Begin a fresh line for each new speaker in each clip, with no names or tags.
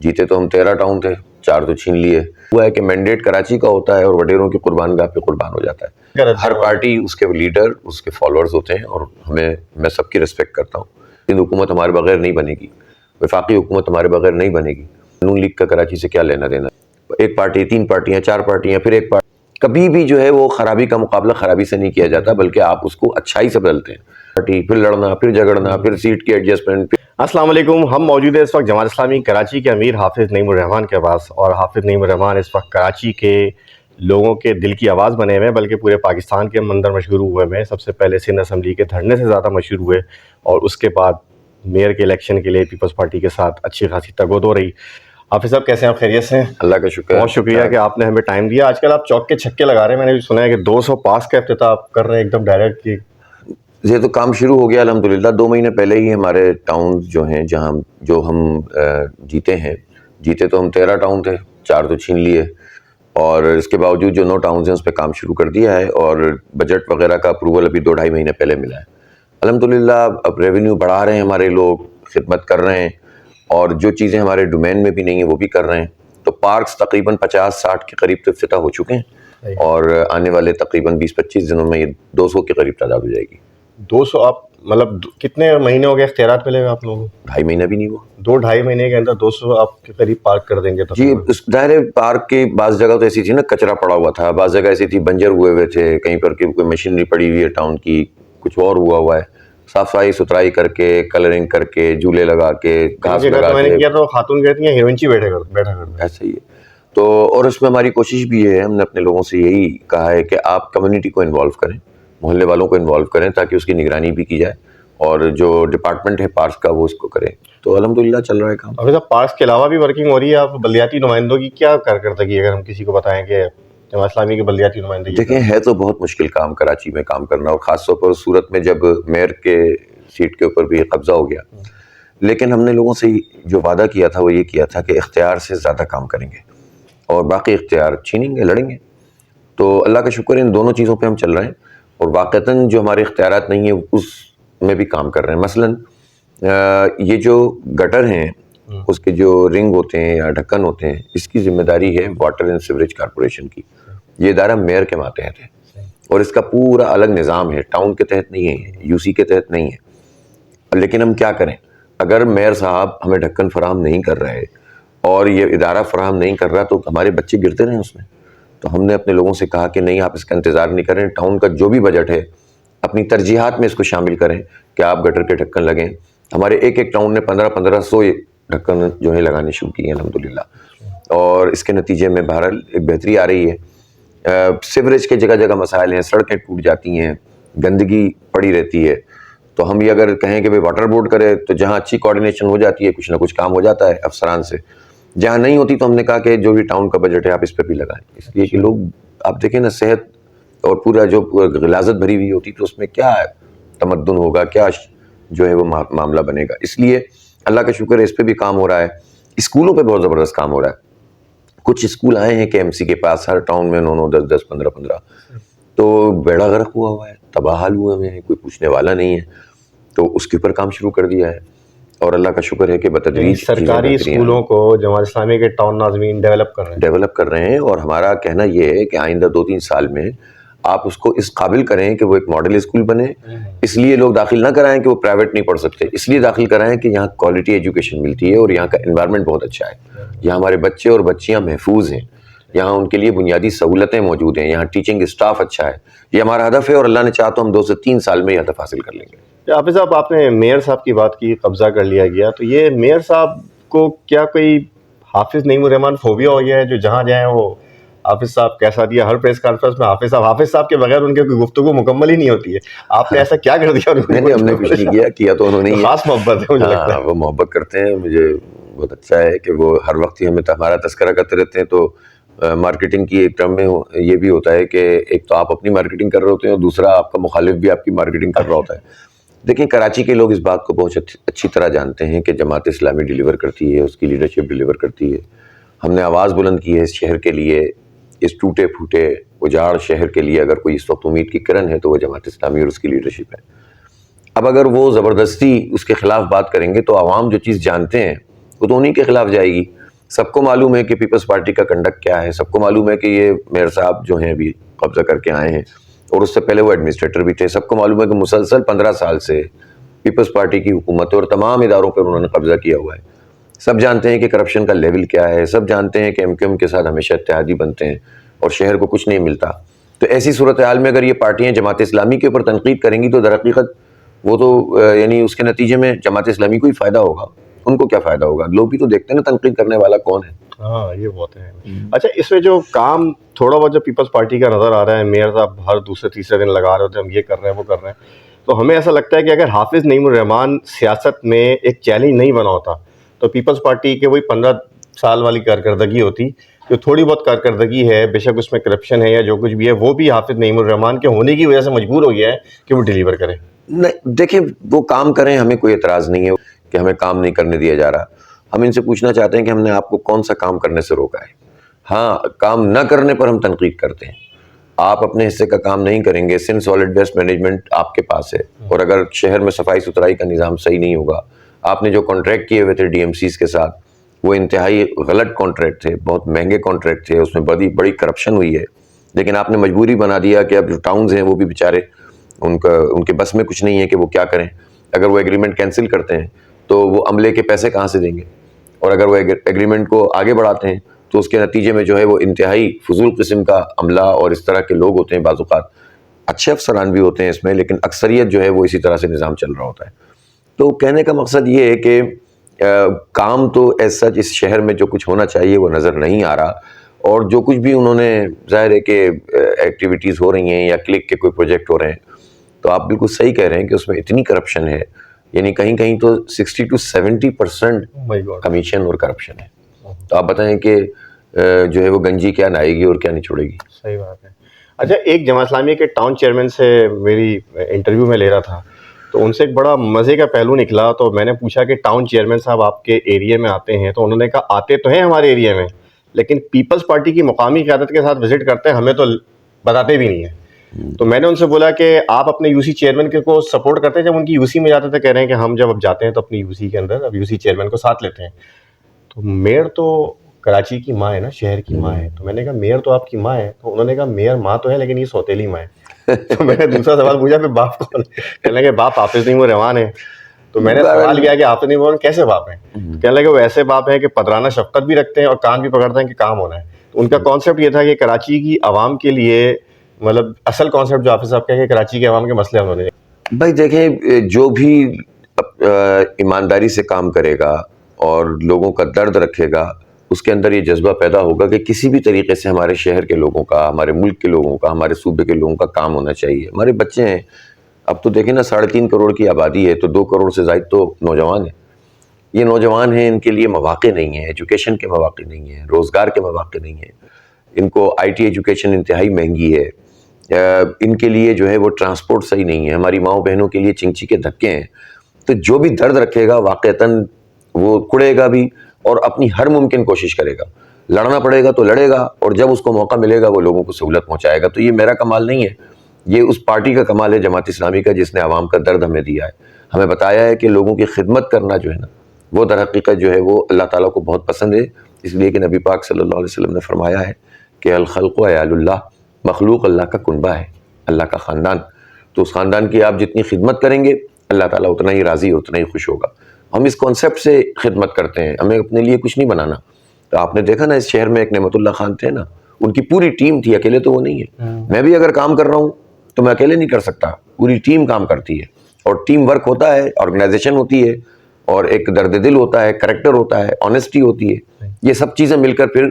جیتے تو ہم 13 ٹاؤن تھے، 4 تو چھین لیے. ہوا ہے کہ مینڈیٹ کراچی کا ہوتا ہے اور وڈیروں کی قربان گاہ پہ قربان ہو جاتا ہے. ہر پارٹی اس کے لیڈر، اس کے فالوورز ہوتے ہیں، اور میں سب کی ریسپیکٹ کرتا ہوں. ہند حکومت ہمارے بغیر نہیں بنے گی، وفاقی حکومت ہمارے بغیر نہیں بنے گی. نون لیگ کا کراچی سے کیا لینا دینا؟ ایک پارٹی، 3 پارٹیاں، 4 پارٹیاں، پھر ایک پارٹی. کبھی بھی جو ہے وہ خرابی کا مقابلہ خرابی سے نہیں کیا جاتا، بلکہ آپ اس کو اچھائی سے بدلتے ہیں. پارٹی پھر لڑنا، پھر جھگڑنا، پھر سیٹ کی ایڈجسٹمنٹ.
السلام علیکم. ہم موجود ہیں اس وقت جماعت اسلامی کراچی کے امیر حافظ نعیم الرحمان کے پاس، اور حافظ نعیم الرحمان اس وقت کراچی کے لوگوں کے دل کی آواز بنے ہوئے ہیں، بلکہ پورے پاکستان کے منظر مشہور ہوئے ہیں. سب سے پہلے سندھ اسمبلی کے دھرنے سے زیادہ مشہور ہوئے، اور اس کے بعد میئر کے الیکشن کے لیے پیپلز پارٹی کے ساتھ اچھی خاصی تگود ہو رہی. حافظ صاحب کیسے ہیں آپ؟ خیریت سے ہیں؟
اللہ کا شکر.
بہت شکریہ کہ آپ نے ہمیں ٹائم دیا. آج کل آپ چوک کے چھکے لگا رہے ہیں، میں نے بھی سنا ہے کہ 200 پاس کا افتتاح آپ کر رہے ہیں ایک دم ڈائریکٹ. کی
یہ تو کام شروع ہو گیا الحمدللہ. 2 مہینے پہلے ہی ہمارے ٹاؤنز جو ہیں جو ہم جیتے تو ہم 13 ٹاؤن تھے، 4 تو چھین لیے، اور اس کے باوجود جو 9 ٹاؤنز ہیں اس پہ کام شروع کر دیا ہے، اور بجٹ وغیرہ کا اپروول ابھی 2-2.5 مہینے پہلے ملا ہے. الحمدللہ اب ریونیو بڑھا رہے ہیں ہمارے لوگ، خدمت کر رہے ہیں، اور جو چیزیں ہمارے ڈومین میں بھی نہیں ہیں وہ بھی کر رہے ہیں. تو پارکس تقریباً 50-60 کے قریب تو افتتاح ہو چکے ہیں، اور آنے والے تقریباً 20-25 دنوں میں یہ 200 کے قریب تعداد ہو جائے گی.
200؟ آپ مطلب کتنے مہینے ہو گئے اختیارات ملے ہوئے آپ لوگوں کو؟
2.5 مہینہ بھی نہیں ہوا.
2-2.5 مہینے کے اندر 200 آپ کے قریب پارک کر دیں گے؟
جی، ظاہر پارک کی بعض جگہ تو ایسی تھی نا کچرا پڑا ہوا تھا، بعض جگہ ایسی تھی بنجر ہوئے تھے، کہیں پر کوئی مشینری پڑی ہوئی ہے ٹاؤن کی، کچھ اور ہوا ہے. صفائی ستھرائی کر کے، کلرنگ کر کے، جھولے لگا کے، گھاس لگا کے.
میں نے کیا تو خاتون کہتی ہیں ہیروئن بیٹھا کر
ایسا ہی ہے. تو اور اس میں ہماری کوشش بھی ہے، ہم نے اپنے لوگوں سے یہی کہا ہے کہ آپ کمیونٹی کو انوالو کریں، محلے والوں کو انوالو کریں، تاکہ اس کی نگرانی بھی کی جائے، اور جو ڈپارٹمنٹ ہے پارکس کا وہ اس کو کرے. تو الحمدللہ چل رہا ہے کام.
ابھی صاحب پارکس کے علاوہ بھی ورکنگ ہو رہی ہے آپ بلدیاتی نمائندوں کی؟ کیا کارکردگی اگر ہم کسی کو بتائیں کہ جماعت اسلامی کے بلدیاتی نمائندگی؟
دیکھیں، ہے تو بہت مشکل کام کراچی میں کام کرنا، اور خاص طور پر صورت میں جب میئر کے سیٹ کے اوپر بھی قبضہ ہو گیا. لیکن ہم نے لوگوں سے جو وعدہ کیا تھا وہ یہ کیا تھا کہ اختیار سے زیادہ کام کریں گے، اور باقی اختیار چھینیں گے، لڑیں گے. تو اللہ کا شکر ہے ان دونوں چیزوں پہ ہم چل رہے ہیں، اور واقعتاً جو ہمارے اختیارات نہیں ہیں اس میں بھی کام کر رہے ہیں. مثلاً یہ جو گٹر ہیں، اس کے جو رنگ ہوتے ہیں یا ڈھکن ہوتے ہیں، اس کی ذمہ داری ہے واٹر اینڈ سیوریج کارپوریشن کی. یہ ادارہ میئر کے ماتحت ہے، اور اس کا پورا الگ نظام ہے، ٹاؤن کے تحت نہیں ہے، یو سی کے تحت نہیں ہے. لیکن ہم کیا کریں، اگر میئر صاحب ہمیں ڈھکن فراہم نہیں کر رہے اور یہ ادارہ فراہم نہیں کر رہا، تو ہمارے بچے گرتے رہے اس میں. تو ہم نے اپنے لوگوں سے کہا کہ نہیں، آپ اس کا انتظار نہیں کریں، ٹاؤن کا جو بھی بجٹ ہے اپنی ترجیحات میں اس کو شامل کریں کہ آپ گٹر کے ڈھکن لگیں. ہمارے ایک ٹاؤن نے 1500 ڈھکن جو ہے لگانے شروع کیے ہیں الحمدللہ، اور اس کے نتیجے میں بہرحال ایک بہتری آ رہی ہے. سیوریج کے جگہ جگہ مسائل ہیں، سڑکیں ٹوٹ جاتی ہیں، گندگی پڑی رہتی ہے. تو ہم یہ اگر کہیں کہ واٹر بورڈ کرے، تو جہاں اچھی کوارڈینیشن ہو جاتی ہے کچھ نہ کچھ کام ہو جاتا ہے افسران سے. جہاں نہیں ہوتی تو ہم نے کہا کہ جو بھی ٹاؤن کا بجٹ ہے آپ اس پہ بھی لگائیں، اس لیے کہ لوگ آپ دیکھیں نا، صحت اور پورا جو غلاظت بھری ہوئی ہوتی تو اس میں کیا تمدن ہوگا، کیا جو ہے وہ معاملہ بنے گا. اس لیے اللہ کا شکر ہے اس پہ بھی کام ہو رہا ہے. اسکولوں پہ بہت زبردست کام ہو رہا ہے. کچھ اسکول آئے ہیں کہ ایم سی کے پاس، ہر ٹاؤن میں 9-9 10-10 15-15، تو بیڑا غرق ہوا ہے، تباہ حال ہوئے ہوئے ہیں، کوئی پوچھنے والا نہیں ہے. تو اس کے اوپر کام شروع کر دیا ہے، اور اللہ کا شکر ہے کہ بتدریج
سرکاری اسکولوں کو جماعت اسلامی کے ٹاؤن ناظمین ڈیولپ کر رہے ہیں.
اور ہمارا کہنا یہ ہے کہ آئندہ 2-3 سال میں آپ اس کو اس قابل کریں کہ وہ ایک ماڈل اسکول بنے. اس لیے لوگ داخل نہ کرائیں کہ وہ پرائیویٹ نہیں پڑھ سکتے، اس لیے داخل کرائیں کہ یہاں کوالٹی ایجوکیشن ملتی ہے، اور یہاں کا انوائرمنٹ بہت اچھا ہے، یہاں ہمارے بچے اور بچیاں محفوظ ہیں، یہاں ان کے لیے بنیادی سہولتیں موجود ہیں، یہاں ٹیچنگ اسٹاف اچھا ہے. یہ ہمارا ہدف ہے، اور اللہ نے چاہا تو ہم 2 سے 3 سال میں یہ ہدف حاصل کر لیں گے.
حافظ صاحب، آپ نے میئر صاحب کی بات کی، قبضہ کر لیا گیا، تو یہ میئر صاحب کو کیا کوئی حافظ نعیم الرحمان فوبیا ہو گیا ہے، جو جہاں جائیں وہ حافظ صاحب کیسا دیا، ہر پریس کانفرنس میں حافظ صاحب کے بغیر ان کے کوئی گفتگو مکمل ہی نہیں ہوتی ہے. آپ نے ایسا کیا کر دیا؟
نہیں، ہم نے کچھ نہیں کیا تو انہوں نے
خاص محبت ہے مجھے لگتا ہے.
وہ محبت کرتے ہیں، مجھے بہت اچھا ہے کہ وہ ہر وقت ہی ہمیں ہمارا تذکرہ کرتے رہتے ہیں. تو مارکیٹنگ کی ایک ٹرم میں یہ بھی ہوتا ہے کہ ایک تو آپ اپنی مارکیٹنگ کر رہے ہوتے ہیں، اور دوسرا آپ کا مخالف بھی آپ کی مارکیٹنگ کر رہا ہوتا ہے. دیکھیں، کراچی کے لوگ اس بات کو بہت اچھی طرح جانتے ہیں کہ جماعت اسلامی ڈیلیور کرتی ہے، اس کی لیڈرشپ ڈیلیور کرتی ہے. ہم نے آواز بلند کی ہے اس شہر کے لیے، اس ٹوٹے پھوٹے اجاڑ شہر کے لیے. اگر کوئی اس وقت امید کی کرن ہے تو وہ جماعت اسلامی اور اس کی لیڈرشپ ہے. اب اگر وہ زبردستی اس کے خلاف بات کریں گے تو عوام جو چیز جانتے ہیں وہ تو انہیں کے خلاف جائے گی. سب کو معلوم ہے کہ پیپلز پارٹی کا کنڈکٹ کیا ہے, سب کو معلوم ہے کہ یہ میئر صاحب جو ہیں ابھی قبضہ کر کے آئے ہیں, اور اس سے پہلے وہ ایڈمنسٹریٹر بھی تھے. سب کو معلوم ہے کہ مسلسل 15 سال سے پیپلز پارٹی کی حکومت اور تمام اداروں پر انہوں نے قبضہ کیا ہوا ہے. سب جانتے ہیں کہ کرپشن کا لیول کیا ہے, سب جانتے ہیں کہ ایم کیو ایم کے ساتھ ہمیشہ اتحادی بنتے ہیں اور شہر کو کچھ نہیں ملتا. تو ایسی صورتحال میں اگر یہ پارٹیاں جماعت اسلامی کے اوپر تنقید کریں گی تو در حقیقت وہ تو یعنی اس کے نتیجے میں جماعت اسلامی کو ہی فائدہ ہوگا, ان کو کیا فائدہ ہوگا؟ لوگ بھی تو دیکھتے ہیں نا تنقید کرنے والا کون ہے.
ہاں یہ بہت ہے. اچھا اس میں جو کام تھوڑا بہت جو پیپلز پارٹی کا نظر آ رہا ہے, میئر صاحب ہر دوسرے تیسرے دن لگا رہے ہوتے ہیں ہم یہ کر رہے ہیں وہ کر رہے ہیں, تو ہمیں ایسا لگتا ہے کہ اگر حافظ نعیم الرحمان سیاست میں ایک چیلنج نہیں بنا ہوتا تو پیپلز پارٹی کے وہی 15 سال والی کارکردگی ہوتی. جو تھوڑی بہت کارکردگی ہے, بے شک اس میں کرپشن ہے یا جو کچھ بھی ہے, وہ بھی حافظ نعیم الرحمان کے ہونے کی وجہ سے مجبور ہو گیا ہے کہ وہ ڈیلیور کرے.
نہیں دیکھیں, وہ کام کریں, ہمیں کوئی اعتراض نہیں ہے کہ ہمیں کام نہیں کرنے دیا جا رہا. ہم ان سے پوچھنا چاہتے ہیں کہ ہم نے آپ کو کون سا کام کرنے سے روکا ہے؟ ہاں, کام نہ کرنے پر ہم تنقید کرتے ہیں. آپ اپنے حصے کا کام نہیں کریں گے, سندھ سالڈ ویسٹ مینجمنٹ آپ کے پاس ہے, اور اگر شہر میں صفائی ستھرائی کا نظام صحیح نہیں ہوگا, آپ نے جو کانٹریکٹ کیے ہوئے تھے ڈی ایم سیز کے ساتھ وہ انتہائی غلط کانٹریکٹ تھے, بہت مہنگے کانٹریکٹ تھے, اس میں بڑی کرپشن ہوئی ہے, لیکن آپ نے مجبوری بنا دیا کہ اب جو ٹاؤنز ہیں وہ بھی بیچارے ان کے بس میں کچھ نہیں ہے کہ وہ کیا کریں. اگر وہ ایگریمنٹ کینسل کرتے ہیں تو وہ عملے کے پیسے کہاں سے دیں گے, اور اگر وہ ایگریمنٹ کو آگے بڑھاتے ہیں تو اس کے نتیجے میں جو ہے وہ انتہائی فضول قسم کا عملہ اور اس طرح کے لوگ ہوتے ہیں. بعض اوقات اچھے افسران بھی ہوتے ہیں اس میں, لیکن اکثریت جو ہے وہ اسی طرح سے نظام چل رہا ہوتا ہے. تو کہنے کا مقصد یہ ہے کہ کام تو ایسا اس شہر میں جو کچھ ہونا چاہیے وہ نظر نہیں آ رہا, اور جو کچھ بھی انہوں نے ظاہر ہے کہ ایکٹیویٹیز ہو رہی ہیں یا کلک کے کوئی پروجیکٹ ہو رہے ہیں, تو آپ بالکل صحیح کہہ رہے ہیں کہ اس میں اتنی کرپشن ہے, یعنی کہیں کہیں تو 60 to 70% کمیشن اور کرپشن ہے. تو آپ بتائیں کہ جو ہے وہ گنجی کیا نہائے گی اور کیا نہیں چھوڑے گی.
صحیح بات ہے. اچھا ایک جماعت اسلامی کے ٹاؤن چیئرمین سے میری انٹرویو میں لے رہا تھا, تو ان سے ایک بڑا مزے کا پہلو نکلا. تو میں نے پوچھا کہ ٹاؤن چیئرمین صاحب آپ کے ایریے میں آتے ہیں؟ تو انہوں نے کہا آتے تو ہیں ہمارے ایریے میں, لیکن پیپلز پارٹی کی مقامی قیادت کے ساتھ وزٹ کرتے ہیں, ہمیں تو بتاتے بھی نہیں ہیں. تو میں نے ان سے بولا کہ آپ اپنے یو سی چیئرمین کو سپورٹ کرتے ہیں جب ان کی یو سی میں جاتے تھے؟ کہہ رہے ہیں کہ ہم جب اب جاتے ہیں تو اپنی یو سی کے اندر اب یو سی چیئرمین کو ساتھ لیتے ہیں. تو میئر تو کراچی کی ماں ہے نا, شہر کی ماں ہے. تو میں نے کہا میئر تو آپ کی ماں ہے. تو انہوں نے کہا میئر ماں تو ہے لیکن یہ سوتیلی ماں ہے. تو میں نے دوسرا سوال پوچھا پھر باپ کون؟ کہنے لگے باپ حافظ نعیم الرحمان ہے. تو میں نے سوال کیا کہ حافظ نعیم الرحمان کیسے باپ ہیں؟ کہنے لگے وہ ایسے باپ ہیں کہ پدرانہ شفقت بھی رکھتے ہیں اور کان بھی پکڑتے ہیں کہ کام ہونا ہے. تو ان کا کانسیپٹ یہ تھا کہ کراچی کی عوام کے لیے, مطلب اصل کانسیپٹ جو حافظ صاحب کا ہے کہ کراچی کے عوام کے مسئلے انہوں نے.
بھائی دیکھیں, جو بھی ایمانداری سے کام کرے گا اور لوگوں کا درد رکھے گا, اس کے اندر یہ جذبہ پیدا ہوگا کہ کسی بھی طریقے سے ہمارے شہر کے لوگوں کا, ہمارے ملک کے لوگوں کا, ہمارے صوبے کے لوگوں کا کام ہونا چاہیے. ہمارے بچے ہیں, اب تو دیکھیں نا 3.5 کروڑ کی آبادی ہے, تو 2 کروڑ سے زائد تو نوجوان ہیں. یہ نوجوان ہیں, ان کے لیے مواقع نہیں ہیں, ایجوکیشن کے مواقع نہیں ہیں, روزگار کے مواقع نہیں ہیں. ان کو آئی ٹی ایجوکیشن انتہائی مہنگی ہے, ان کے لیے جو ہے وہ ٹرانسپورٹ صحیح نہیں ہے, ہماری ماؤں بہنوں کے لیے چنچی کے دھکے ہیں. تو جو بھی درد رکھے گا واقعتاً وہ کڑے گا بھی اور اپنی ہر ممکن کوشش کرے گا. لڑنا پڑے گا تو لڑے گا, اور جب اس کو موقع ملے گا وہ لوگوں کو سہولت پہنچائے گا. تو یہ میرا کمال نہیں ہے, یہ اس پارٹی کا کمال ہے جماعت اسلامی کا, جس نے عوام کا درد ہمیں دیا ہے, ہمیں بتایا ہے کہ لوگوں کی خدمت کرنا جو ہے نا وہ در حقیقت جو ہے وہ اللہ تعالیٰ کو بہت پسند ہے. اس لیے کہ نبی پاک صلی اللہ علیہ وسلم نے فرمایا ہے کہ الخلق و عیال اللہ, مخلوق اللہ کا کنبہ ہے, اللہ کا خاندان. تو اس خاندان کی آپ جتنی خدمت کریں گے اللہ تعالیٰ اتنا ہی راضی, اتنا ہی خوش ہوگا. ہم اس کانسیپٹ سے خدمت کرتے ہیں, ہمیں اپنے لیے کچھ نہیں بنانا. تو آپ نے دیکھا نا اس شہر میں ایک نعمت اللہ خان تھے نا, ان کی پوری ٹیم تھی, اکیلے تو وہ نہیں ہے. میں بھی اگر کام کر رہا ہوں تو میں اکیلے نہیں کر سکتا, پوری ٹیم کام کرتی ہے, اور ٹیم ورک ہوتا ہے, آرگنائزیشن ہوتی ہے, اور ایک درد دل ہوتا ہے, کریکٹر ہوتا ہے, آنیسٹی ہوتی ہے. یہ سب چیزیں مل کر پھر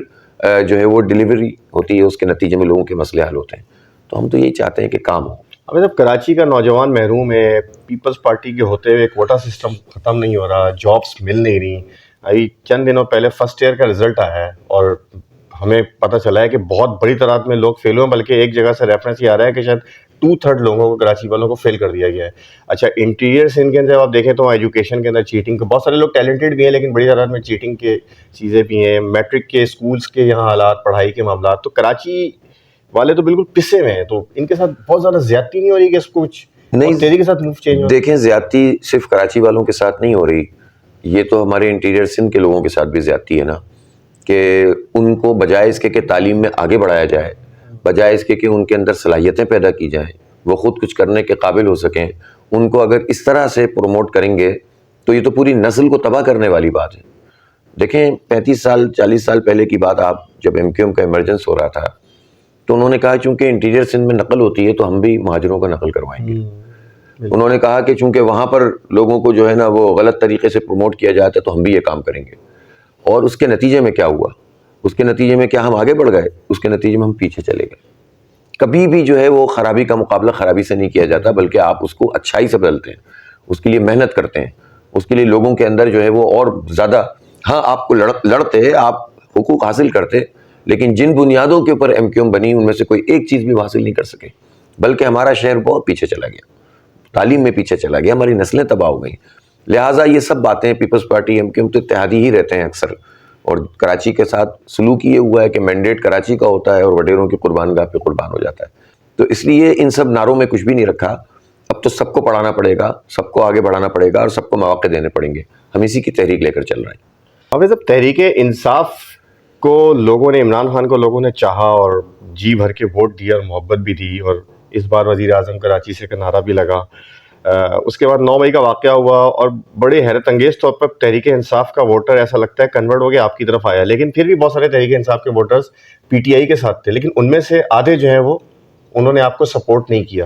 جو ہے وہ ڈیلیوری ہوتی ہے, اس کے نتیجے میں لوگوں کے مسئلے حل ہوتے ہیں. تو ہم تو یہی چاہتے ہیں کہ کام ہو.
اب جب کراچی کا نوجوان محروم ہے, پیپلز پارٹی کے ہوتے ہوئے کوٹا سسٹم ختم نہیں ہو رہا, جابس مل نہیں رہی. ابھی چند دنوں پہلے فرسٹ ایئر کا رزلٹ آیا ہے اور ہمیں پتہ چلا ہے کہ بہت بڑی تعداد میں لوگ فیل ہوئے, بلکہ ایک جگہ سے ریفرنس یہ آ رہا ہے کہ شاید 2/3 لوگوں کو, کراچی والوں کو فیل کر دیا گیا ہے. اچھا انٹیریئر سندھ کے اندر آپ دیکھیں تو ایجوکیشن کے اندر چیٹنگ کے بہت سارے لوگ ٹیلنٹڈ بھی ہیں, لیکن بڑی تعداد میں چیٹنگ کے چیزیں بھی ہیں. میٹرک کے اسکولس کے یہاں حالات, پڑھائی کے معاملات, تو کراچی والے تو بالکل پسے ہوئے ہیں. تو ان کے ساتھ بہت زیادہ زیادتی نہیں ہو رہی کہ اس کو کچھ
نہیں
تیزی کے ساتھ موو چینج ہو؟
دیکھیں, زیادتی صرف کراچی والوں کے ساتھ نہیں ہو رہی, یہ تو ہمارے انٹیریئر سندھ کے لوگوں کے ساتھ بھی زیادتی ہے نا. کہ ان کو بجائے اس کے کہ تعلیم میں آگے بڑھایا جائے، بجائے اس کے کہ ان کے اندر صلاحیتیں پیدا کی جائیں، وہ خود کچھ کرنے کے قابل ہو سکیں، ان کو اگر اس طرح سے پروموٹ کریں گے تو یہ تو پوری نسل کو تباہ کرنے والی بات ہے۔ دیکھیں 35 سال 40 سال پہلے کی بات، آپ جب MQM کا ایمرجنس ہو رہا تھا تو انہوں نے کہا چونکہ انٹیریئر سندھ میں نقل ہوتی ہے تو ہم بھی مہاجروں کا نقل کروائیں گے۔ انہوں نے کہا کہ چونکہ وہاں پر لوگوں کو جو ہے نا وہ غلط طریقے سے پروموٹ کیا جاتا ہے تو ہم بھی یہ کام کریں گے، اور اس کے نتیجے میں کیا ہوا؟ اس کے نتیجے میں کیا ہم آگے بڑھ گئے؟ اس کے نتیجے میں ہم پیچھے چلے گئے۔ کبھی بھی جو ہے وہ خرابی کا مقابلہ خرابی سے نہیں کیا جاتا، بلکہ آپ اس کو اچھائی سے بدلتے ہیں، اس کے لیے محنت کرتے ہیں، اس کے لیے لوگوں کے اندر جو ہے وہ اور زیادہ، ہاں آپ کو لڑتے، آپ حقوق حاصل کرتے، لیکن جن بنیادوں کے اوپر MQM بنی ان میں سے کوئی ایک چیز بھی حاصل نہیں کر سکے، بلکہ ہمارا شہر بہت پیچھے چلا گیا، تعلیم میں پیچھے چلا گیا، ہماری نسلیں تباہ ہو گئیں۔ لہٰذا یہ سب باتیں پیپلز پارٹی MQM تو اتحادی ہی رہتے ہیں اکثر، اور کراچی کے ساتھ سلوک یہ ہوا ہے کہ مینڈیٹ کراچی کا ہوتا ہے اور وڈیروں کی قربان گاہ پہ قربان ہو جاتا ہے۔ تو اس لیے ان سب نعروں میں کچھ بھی نہیں رکھا، اب تو سب کو پڑھانا پڑے گا، سب کو آگے بڑھانا پڑے گا اور سب کو مواقع دینے پڑیں گے۔ ہم اسی کی تحریک لے کر چل رہے ہیں۔
اب جب تحریک انصاف کو لوگوں نے، عمران خان کو لوگوں نے چاہا اور جی بھر کے ووٹ دیا اور محبت بھی دی، اور اس بار وزیر اعظم کراچی سے کا نعرہ بھی لگا، اس کے بعد 9 مئی کا واقعہ ہوا اور بڑے حیرت انگیز طور پر تحریک انصاف کا ووٹر ایسا لگتا ہے کنورٹ ہو گیا آپ کی طرف آیا، لیکن پھر بھی بہت سارے تحریک انصاف کے ووٹرز PTI کے ساتھ تھے، لیکن ان میں سے آدھے جو ہیں وہ انہوں نے آپ کو سپورٹ نہیں کیا۔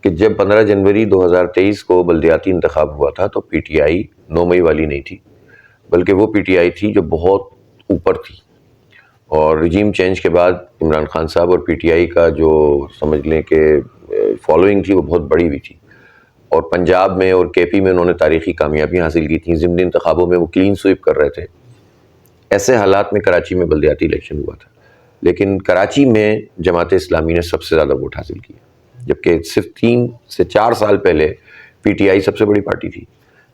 کہ جب 15 جنوری 2023 کو بلدیاتی انتخاب ہوا تھا تو PTI 9 مئی والی نہیں تھی، بلکہ وہ PTI تھی جو بہت اوپر تھی، اور رجیم چینج کے بعد عمران خان صاحب اور PTI کا جو سمجھ لیں کہ فالوئنگ تھی وہ بہت بڑی ہوئی تھی، اور پنجاب میں اور KP میں انہوں نے تاریخی کامیابیاں حاصل کی تھیں، ضمنی انتخابوں میں وہ کلین سویپ کر رہے تھے۔ ایسے حالات میں کراچی میں بلدیاتی الیکشن ہوا تھا، لیکن کراچی میں جماعت اسلامی نے سب سے زیادہ ووٹ حاصل کیا، جبکہ صرف 3 سے 4 سال پہلے PTI سب سے بڑی پارٹی تھی۔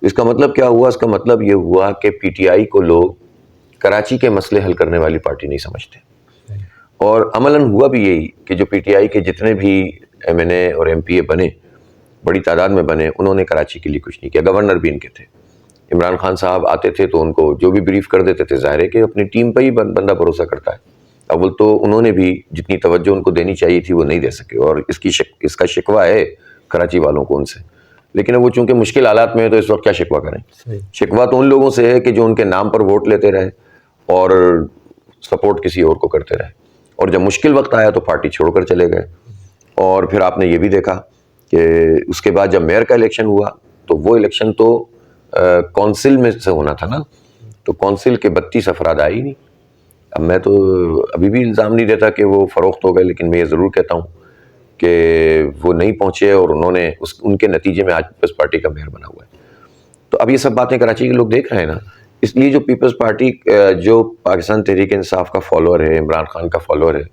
اس کا مطلب کیا ہوا؟ اس کا مطلب یہ ہوا کہ PTI کو لوگ کراچی کے مسئلے حل کرنے والی پارٹی نہیں سمجھتے، اور عملاً ہوا بھی یہی کہ جو PTI کے جتنے بھی MNA اور MPA بنے، بڑی تعداد میں بنے، انہوں نے کراچی کے لیے کچھ نہیں کیا۔ گورنر بھی ان کے تھے، عمران خان صاحب آتے تھے تو ان کو جو بھی بریف کر دیتے تھے، ظاہر ہے کہ اپنی ٹیم پہ ہی بندہ بھروسہ کرتا ہے۔ اول تو انہوں نے بھی جتنی توجہ ان کو دینی چاہیے تھی وہ نہیں دے سکے، اور اس کا شکوہ ہے کراچی والوں کو ان سے، لیکن وہ چونکہ مشکل حالات میں ہے تو اس وقت کیا شکوہ کریں؟ شکوہ تو ان لوگوں سے ہے کہ جو ان کے نام پر ووٹ لیتے رہے اور سپورٹ کسی اور کو کرتے رہے، اور جب مشکل وقت آیا تو پارٹی چھوڑ کر چلے گئے۔ اور پھر آپ نے یہ بھی دیکھا کہ اس کے بعد جب میئر کا الیکشن ہوا تو وہ الیکشن تو کونسل میں سے ہونا تھا نا، تو کونسل کے 32 افراد آئے ہی نہیں۔ اب میں تو ابھی بھی الزام نہیں دیتا کہ وہ فروخت ہو گئے، لیکن میں یہ ضرور کہتا ہوں کہ وہ نہیں پہنچے، اور انہوں نے ان کے نتیجے میں آج پیپلز پارٹی کا میئر بنا ہوا ہے۔ تو اب یہ سب باتیں کراچی کے لوگ دیکھ رہے ہیں نا، اس لیے جو پیپلز پارٹی جو پاکستان تحریک انصاف کا فالوور ہے، عمران خان کا فالوور ہے،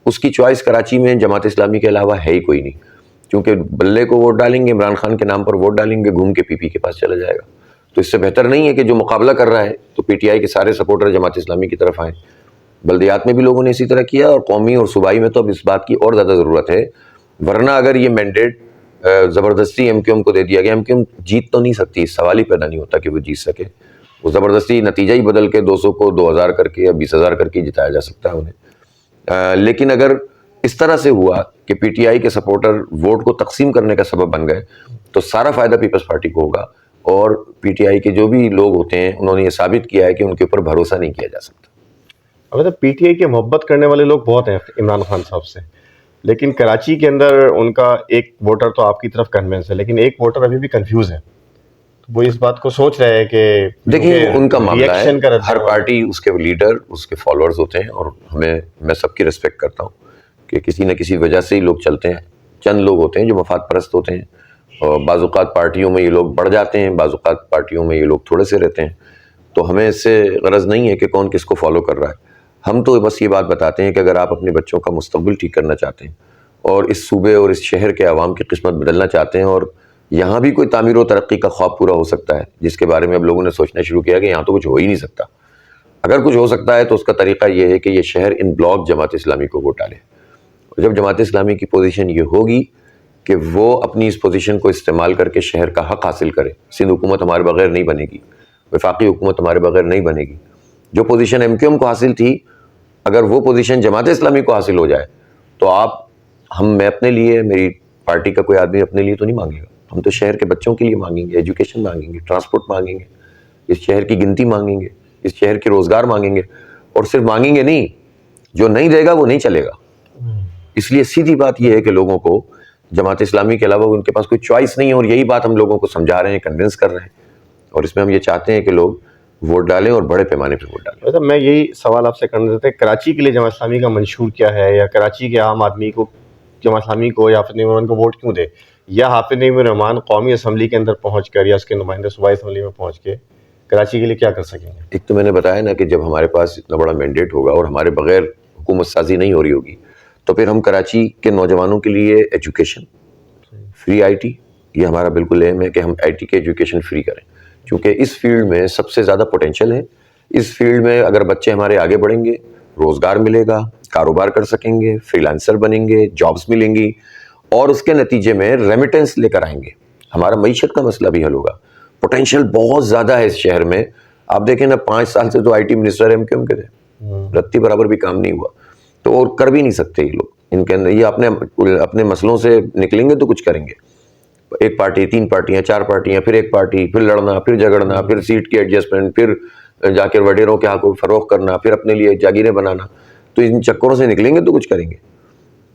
اس کی چوائس کراچی میں جماعت اسلامی کے علاوہ ہے ہی کوئی نہیں، کیونکہ بلے کو ووٹ ڈالیں گے، عمران خان کے نام پر ووٹ ڈالیں گے، گھوم کے PP کے پاس چلا جائے گا۔ تو اس سے بہتر نہیں ہے کہ جو مقابلہ کر رہا ہے تو PTI کے سارے سپورٹر جماعت اسلامی کی طرف آئیں۔ بلدیات میں بھی لوگوں نے اسی طرح کیا، اور قومی اور صوبائی میں تو اب اس بات کی اور زیادہ ضرورت ہے، ورنہ اگر یہ مینڈیٹ زبردستی MQM کو دے دیا گیا، MQM جیت تو نہیں سکتی، سوال ہی پیدا نہیں ہوتا کہ وہ جیت سکے۔ وہ زبردستی نتیجہ ہی بدل کے 200 کو 2000 کر کے یا 20,000 کر کے جتایا جا سکتا ہے انہیں، لیکن اگر اس طرح سے ہوا کہ PTI کے سپورٹر ووٹ کو تقسیم کرنے کا سبب بن گئے تو سارا فائدہ پیپلز پارٹی کو ہوگا، اور PTI کے جو بھی لوگ ہوتے ہیں انہوں نے یہ ثابت کیا ہے کہ ان کے اوپر بھروسہ نہیں کیا جا سکتا۔
اب تو PTI کے محبت کرنے والے لوگ بہت ہیں عمران خان صاحب سے، لیکن کراچی کے اندر ان کا ایک ووٹر تو آپ کی طرف کنونس ہے، لیکن ایک ووٹر ابھی بھی کنفیوز ہے، وہ اس بات کو سوچ رہے ہیں کہ
دیکھیں ان کا معاملہ ہے، ہر پارٹی اس کے لیڈر اس کے فالوورز ہوتے ہیں، اور میں سب کی ریسپیکٹ کرتا ہوں کہ کسی نہ کسی وجہ سے ہی لوگ چلتے ہیں۔ چند لوگ ہوتے ہیں جو مفاد پرست ہوتے ہیں، اور بعض اوقات پارٹیوں میں یہ لوگ بڑھ جاتے ہیں، بعض اوقات پارٹیوں میں یہ لوگ تھوڑے سے رہتے ہیں، تو ہمیں اس سے غرض نہیں ہے کہ کون کس کو فالو کر رہا ہے۔ ہم تو بس یہ بات بتاتے ہیں کہ اگر آپ اپنے بچوں کا مستقبل ٹھیک کرنا چاہتے ہیں اور اس صوبے اور اس شہر کے عوام کی قسمت بدلنا چاہتے ہیں، اور یہاں بھی کوئی تعمیر و ترقی کا خواب پورا ہو سکتا ہے جس کے بارے میں اب لوگوں نے سوچنا شروع کیا کہ یہاں تو کچھ ہو ہی نہیں سکتا، اگر کچھ ہو سکتا ہے تو اس کا طریقہ یہ ہے کہ یہ شہر ان بلاک جماعت اسلامی کو ووٹ ڈالے، اور جب جماعت اسلامی کی پوزیشن یہ ہوگی کہ وہ اپنی اس پوزیشن کو استعمال کر کے شہر کا حق حاصل کرے، سندھ حکومت ہمارے بغیر نہیں بنے گی، وفاقی حکومت ہمارے بغیر نہیں بنے گی، جو پوزیشن ایم کیو ایم کو حاصل تھی, اگر وہ پوزیشن جماعت اسلامی کو حاصل ہو جائے تو میں اپنے لیے, میری پارٹی کا کوئی آدمی اپنے لیے تو نہیں مانگے گا. ہم تو شہر کے بچوں کے لیے مانگیں گے, ایجوکیشن مانگیں گے, ٹرانسپورٹ مانگیں گے, اس شہر کی گنتی مانگیں گے, اس شہر کے روزگار مانگیں گے. اور صرف مانگیں گے نہیں, جو نہیں دے گا وہ نہیں چلے گا. اس لیے سیدھی بات یہ ہے کہ لوگوں کو جماعت اسلامی کے علاوہ ان کے پاس کوئی چوائس نہیں ہے, اور یہی بات ہم لوگوں کو سمجھا رہے ہیں, کنونس کر رہے ہیں, اور اس میں ہم یہ چاہتے ہیں کہ لوگ ووٹ ڈالیں اور بڑے پیمانے پہ ووٹ ڈالیں.
میں یہی سوال آپ سے کرنا چاہتا ہوں, کراچی کے لیے جماعت اسلامی کا منشور کیا ہے, یا کراچی کے عام آدمی کو جماعت اسلامی کو یا حافظ نعیم الرحمان کو ووٹ کیوں دے, یا حافظ نعیم الرحمان قومی اسمبلی کے اندر پہنچ کر یا اس کے نمائندے صوبائی اسمبلی میں پہنچ کے کراچی کے لیے کیا کر سکیں گے؟
ایک تو میں نے بتایا نا کہ جب ہمارے پاس اتنا بڑا مینڈیٹ ہوگا اور ہمارے بغیر حکومت سازی نہیں ہو رہی ہوگی, تو پھر ہم کراچی کے نوجوانوں کے لیے ایجوکیشن فری, آئی ٹی, یہ ہمارا بالکل ایم ہے کہ ہم آئی ٹی کے ایجوکیشن فری کریں, کیونکہ اس فیلڈ میں سب سے زیادہ پوٹینشیل ہے. اس فیلڈ میں اگر بچے ہمارے آگے بڑھیں گے, روزگار ملے گا, کاروبار کر سکیں گے, فری لانسر بنیں گے, جابس ملیں گی, اور اس کے نتیجے میں ریمیٹنس لے کر آئیں گے, ہمارا معیشت کا مسئلہ بھی حل ہوگا. پوٹینشیل بہت زیادہ ہے اس شہر میں. آپ دیکھیں نا, 5 سال سے تو IT minister MQM کے تھے, رتی برابر بھی کام نہیں ہوا, تو اور کر بھی نہیں سکتے یہ لوگ. ان کے اندر یہ اپنے مسئلوں سے نکلیں گے تو کچھ کریں گے. ایک پارٹی, 3 پارٹیاں, 4 پارٹیاں, پھر ایک پارٹی, پھر لڑنا, پھر جھگڑنا, پھر سیٹ کی ایڈجسٹمنٹ, پھر جا کے وڈیروں کے حق کو فروغ کرنا, پھر اپنے لیے جاگیریں بنانا. تو ان چکروں سے نکلیں گے تو کچھ کریں گے.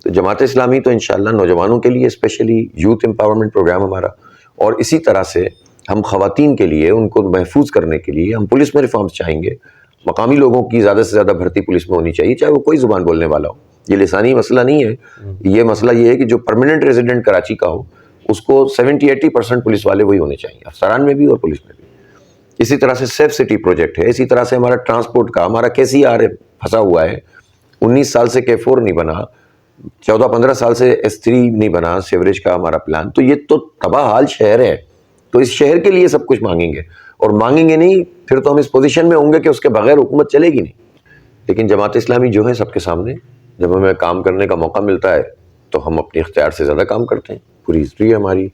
تو جماعت اسلامی تو انشاءاللہ نوجوانوں کے لیے اسپیشلی یوتھ امپاورمنٹ پروگرام ہمارا, اور اسی طرح سے ہم خواتین کے لیے ان کو محفوظ کرنے کے لیے ہم پولیس میں ریفارمز چاہیں گے. مقامی لوگوں کی زیادہ سے زیادہ بھرتی پولیس میں ہونی چاہیے, چاہے وہ کوئی زبان بولنے والا ہو. یہ لسانی مسئلہ نہیں ہے, یہ مسئلہ یہ ہے کہ جو پرماننٹ ریزیڈنٹ کراچی کا ہو اس کو 70-80% پولیس والے وہی ہونے چاہیے, افسران میں بھی اور پولیس میں بھی. اسی طرح سے سیف سٹی پروجیکٹ ہے, اسی طرح سے ہمارا ٹرانسپورٹ کا, ہمارا KCR پھنسا ہوا ہے. 19 سال سے K4 نہیں بنا, 14-15 سال سے S3 نہیں بنا سیوریج کا ہمارا پلان. تو یہ تو تباہ حال شہر ہے. تو اس شہر کے لیے سب کچھ مانگیں گے, اور مانگیں گے نہیں پھر تو ہم اس پوزیشن میں ہوں گے کہ اس کے بغیر حکومت چلے گی نہیں. لیکن جماعت اسلامی جو ہے سب کے سامنے, جب ہمیں کام کرنے کا موقع ملتا ہے تو ہم اپنے اختیار سے زیادہ کام کرتے ہیں. پوری ہسٹری ہے ہماری.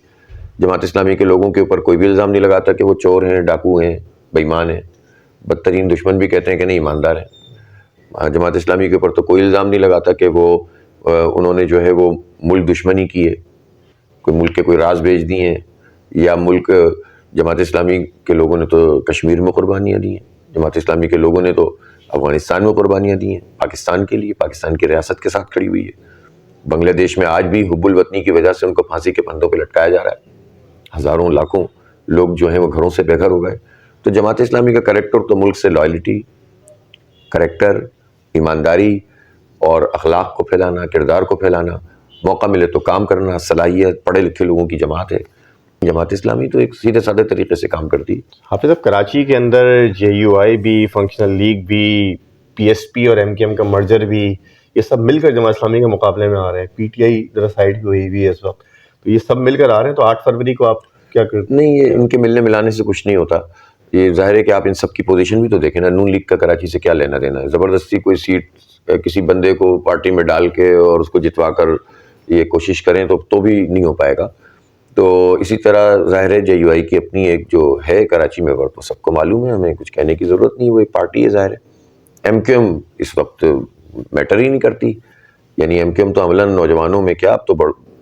جماعت اسلامی کے لوگوں کے اوپر کوئی بھی الزام نہیں لگاتا کہ وہ چور ہیں, ڈاکو ہیں, بے ایمان ہیں. بدترین دشمن بھی کہتے ہیں کہ نہیں, ایماندار ہیں. جماعت اسلامی کے اوپر تو کوئی الزام نہیں لگاتا کہ انہوں نے جو ہے وہ ملک دشمنی کی ہے, کوئی ملک کے کوئی راز بھیج دی ہیں, یا ملک جماعت اسلامی کے لوگوں نے تو کشمیر میں قربانیاں دی ہیں, جماعت اسلامی کے لوگوں نے تو افغانستان میں قربانیاں دی ہیں, پاکستان کے لیے, پاکستان کی ریاست کے ساتھ کھڑی ہوئی ہے. بنگلہ دیش میں آج بھی حب الوطنی کی وجہ سے ان کو پھانسی کے پھندوں پہ لٹکایا جا رہا ہے. ہزاروں لاکھوں لوگ جو ہیں وہ گھروں سے بے گھر ہو گئے. تو جماعت اسلامی کا کریکٹر تو ملک سے لائلٹی, کریکٹر, ایمانداری اور اخلاق کو پھیلانا, کردار کو پھیلانا, موقع ملے تو کام کرنا, صلاحیت پڑھے لکھے لوگوں کی جماعت ہے. جماعت اسلامی تو ایک سیدھے سادے طریقے سے کام کرتی.
حافظ صاحب, کراچی کے اندر JUI بھی, فنکشنل لیگ بھی, PSP اور MKM کا مرجر بھی, یہ سب مل کر جماعت اسلامی کے مقابلے میں آ رہے ہیں. PTI ذرا سائڈ پہ ہوئی ہوئی ہے اس وقت, تو یہ سب مل کر آ رہے ہیں. تو 8 فروری کو آپ کیا کرتے ہیں؟
نہیں, یہ ان کے ملنے ملانے سے کچھ نہیں ہوتا. یہ ظاہر ہے کہ آپ ان سب کی پوزیشن بھی تو دیکھیں نا. نون لیگ کا کراچی سے کیا لینا دینا ہے؟ زبردستی کوئی سیٹ کسی بندے کو پارٹی میں ڈال کے اور اس کو جتوا کر یہ کوشش کریں تو بھی نہیں ہو پائے گا. تو اسی طرح ظاہر ہے JUI کی اپنی ایک جو ہے کراچی میں ورک, تو سب کو معلوم ہے, ہمیں کچھ کہنے کی ضرورت نہیں. وہ ایک پارٹی ہے ظاہر ہے. MQM اس وقت میٹر ہی نہیں کرتی. یعنی MQM تو عملاً نوجوانوں میں کیا, اب تو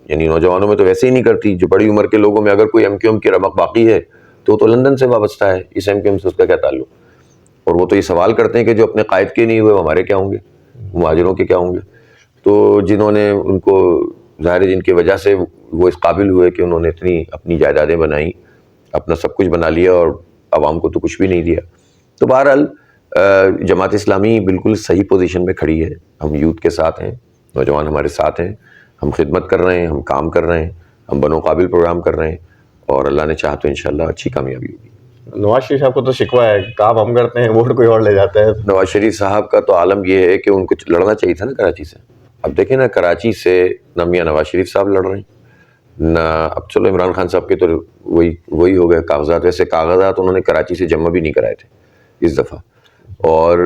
یعنی نوجوانوں میں تو ویسے ہی نہیں کرتی. جو بڑی عمر کے لوگوں میں اگر کوئی MQM کی رمق باقی ہے تو وہ تو لندن سے وابستہ ہے, اس MQM سے اس کا کیا تعلق. اور وہ تو یہ سوال کرتے ہیں کہ جو اپنے قائد کے نہیں ہوئے وہ ہمارے کیا ہوں گے, مہاجروں کے کیا ہوں گے. تو جنہوں نے ان کو ظاہر جن کی وجہ سے وہ اس قابل ہوئے کہ انہوں نے اتنی اپنی جائیدادیں بنائیں, اپنا سب کچھ بنا لیا اور عوام کو تو کچھ بھی نہیں دیا. تو بہرحال جماعت اسلامی بالکل صحیح پوزیشن میں کھڑی ہے. ہم یوتھ کے ساتھ ہیں, نوجوان ہمارے ساتھ ہیں, ہم خدمت کر رہے ہیں, ہم کام کر رہے ہیں, ہم بنو قابل پروگرام کر رہے ہیں, اور اللہ نے چاہا تو انشاءاللہ اچھی کامیابی ہوگی.
نواز شریف صاحب کو تو شکوہ ہے, کام ہم کرتے ہیں, ووٹ کوئی اور لے جاتا ہے.
نواز شریف صاحب کا تو عالم یہ ہے کہ ان کو لڑنا چاہیے تھا نا کراچی سے. اب دیکھیں نا, کراچی سے نہ میاں نواز شریف صاحب لڑ رہے ہیں, نہ اب چلو عمران خان صاحب کے تو وہی ہو گئے کاغذات. ویسے کاغذات انہوں نے کراچی سے جمع بھی نہیں کرائے تھے اس دفعہ. اور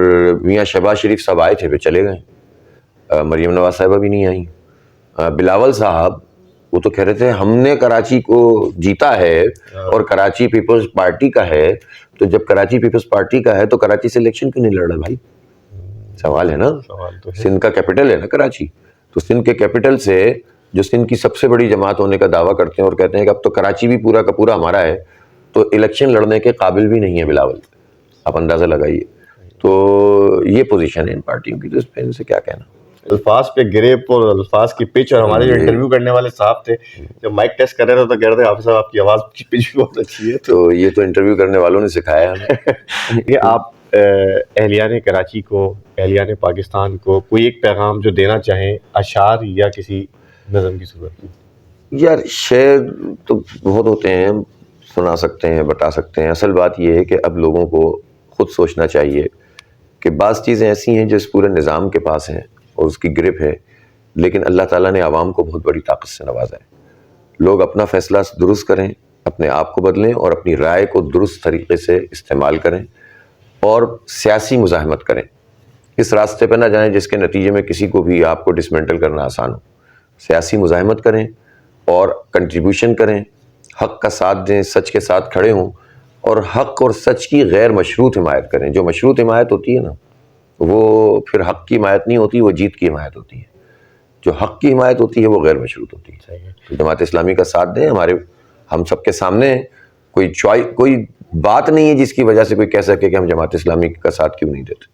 میاں شہباز شریف صاحب آئے تھے, پھر چلے گئے. مریم نواز صاحبہ بھی نہیں آئیں. بلاول صاحب وہ تو کہہ رہے تھے ہم نے کراچی کو جیتا ہے اور کراچی پیپلز پارٹی کا ہے، تو جب کراچی پیپلز پارٹی کا ہے تو کراچی سے الیکشن کیوں نہیں لڑ رہا بھائی؟ سوال ہے نا. سندھ کا کیپٹل ہے نا کراچی، تو سندھ کے کیپٹل سے جو سندھ کی سب سے بڑی جماعت ہونے کا دعویٰ کرتے ہیں اور کہتے ہیں کہ اب تو کراچی بھی پورا کا پورا ہمارا ہے، تو الیکشن لڑنے کے قابل بھی نہیں ہے بلاول. آپ اندازہ لگائیے. تو یہ پوزیشن ہے ان پارٹیوں کی، تو اس پہ ان سے کیا کہنا.
الفاظ پہ گریپ اور الفاظ کی پچ، اور ہمارے جو انٹرویو کرنے والے صاحب تھے جب مائک ٹیسٹ کر رہے تھے تو کہہ رہے تھے حافظ صاحب آپ کی آواز کی پچ بہت اچھی ہے.
تو یہ تو انٹرویو کرنے والوں نے سکھایا ہمیں.
کہ آپ اہلیان کراچی کو، اہلیان پاکستان کو کوئی ایک پیغام جو دینا چاہیں، اشعار یا کسی نظم کی صورت میں.
یار شعر تو بہت ہوتے ہیں، سنا سکتے ہیں، بتا سکتے ہیں. اصل بات یہ ہے کہ اب لوگوں کو خود سوچنا چاہیے کہ بعض چیزیں ایسی ہیں جو اس پورے نظام کے پاس ہیں اور اس کی گرپ ہے، لیکن اللہ تعالیٰ نے عوام کو بہت بڑی طاقت سے نوازا ہے. لوگ اپنا فیصلہ درست کریں، اپنے آپ کو بدلیں اور اپنی رائے کو درست طریقے سے استعمال کریں اور سیاسی مزاحمت کریں. اس راستے پہ نہ جائیں جس کے نتیجے میں کسی کو بھی آپ کو ڈسمنٹل کرنا آسان ہو. سیاسی مزاحمت کریں اور کنٹریبیوشن کریں، حق کا ساتھ دیں، سچ کے ساتھ کھڑے ہوں اور حق اور سچ کی غیر مشروط حمایت کریں. جو مشروط حمایت ہوتی ہے نا وہ پھر حق کی حمایت نہیں ہوتی، وہ جیت کی حمایت ہوتی ہے. جو حق کی حمایت ہوتی ہے وہ غیر مشروط ہوتی ہے. تو جماعت اسلامی کا ساتھ دیں. ہم سب کے سامنے کوئی بات نہیں ہے جس کی وجہ سے کوئی کہہ سکے کہ ہم جماعت اسلامی کا ساتھ کیوں نہیں دیتے.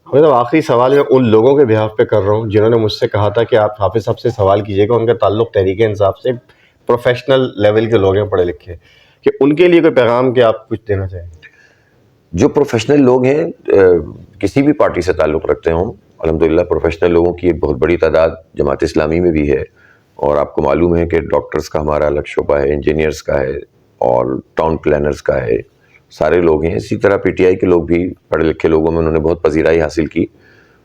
مطلب آخری سوال میں ان لوگوں کے بہاف پہ کر رہا ہوں جنہوں نے مجھ سے کہا تھا کہ آپ حافظ صاحب سے سوال کیجیے گا، ان کا تعلق تحریک انصاف سے، پروفیشنل لیول کے لوگ ہیں، پڑھے لکھے، کہ ان کے لیے کوئی پیغام کہ آپ کچھ دینا چاہیں.
جو پروفیشنل لوگ ہیں کسی بھی پارٹی سے تعلق رکھتے ہوں، الحمدللہ پروفیشنل لوگوں کی ایک بہت بڑی تعداد جماعت اسلامی میں بھی ہے. اور آپ کو معلوم ہے کہ ڈاکٹرز کا ہمارا الگ شعبہ ہے، انجینئرز کا ہے اور ٹاؤن پلانرز کا ہے. سارے لوگ ہیں. اسی طرح پی ٹی آئی کے لوگ بھی پڑھے لکھے لوگوں میں انہوں نے بہت پذیرائی حاصل کی.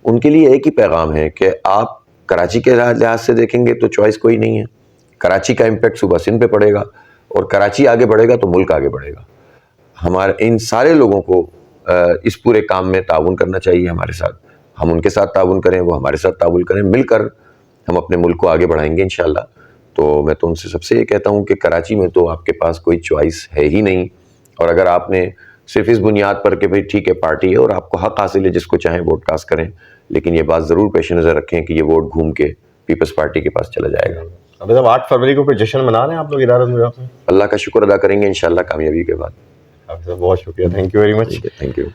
ان کے لیے ایک ہی پیغام ہے کہ آپ کراچی کے لحاظ سے دیکھیں گے تو چوائس کوئی نہیں ہے. کراچی کا امپیکٹ صوبہ سندھ پہ پڑے گا اور کراچی آگے بڑھے گا تو ملک آگے بڑھے گا. ہمارے ان سارے لوگوں کو اس پورے کام میں تعاون کرنا چاہیے ہمارے ساتھ. ہم ان کے ساتھ تعاون کریں، وہ ہمارے ساتھ تعاون کریں. مل کر ہم اپنے ملک کو آگے بڑھائیں گے انشاءاللہ. تو میں تو ان سے سب سے یہ کہتا ہوں کہ کراچی میں تو آپ کے پاس کوئی چوائس ہے ہی نہیں. اور اگر آپ نے صرف اس بنیاد پر کہ بھئی ٹھیک ہے پارٹی ہے اور آپ کو حق حاصل ہے، جس کو چاہیں ووٹ کاسٹ کریں، لیکن یہ بات ضرور پیش نظر رکھیں کہ یہ ووٹ گھوم کے پیپلز پارٹی کے پاس چلا جائے گا.
ابھی صاحب 8 فروری کو پھر جشن منا رہے ہیں آپ لوگ ادارہ میں؟
اللہ کا شکر ادا کریں گے انشاءاللہ کامیابی کے بعد.
بہت شکریہ، thank you very much.
Thank you.